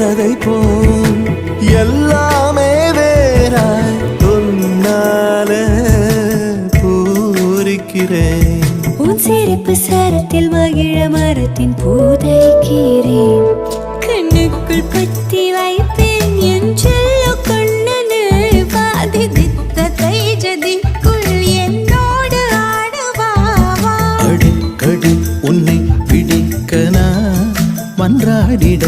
கதை போல் எல்லாமே வேறாய் உன்னால பூரிக்கிறேன். உன் சிரிப்பு சரத்தில் மகிழ மரத்தின் பூதைக்கிறேன். கண்ணுக்குள் பத்தி வைப்பேன் என் செல்ல கண்ணனே. பாதித்த கைஜதிக்குள் என்னோடு ஆடுவாவா. அடிக்கடி உன்னை பிடிக்க நான் மன்றாடிட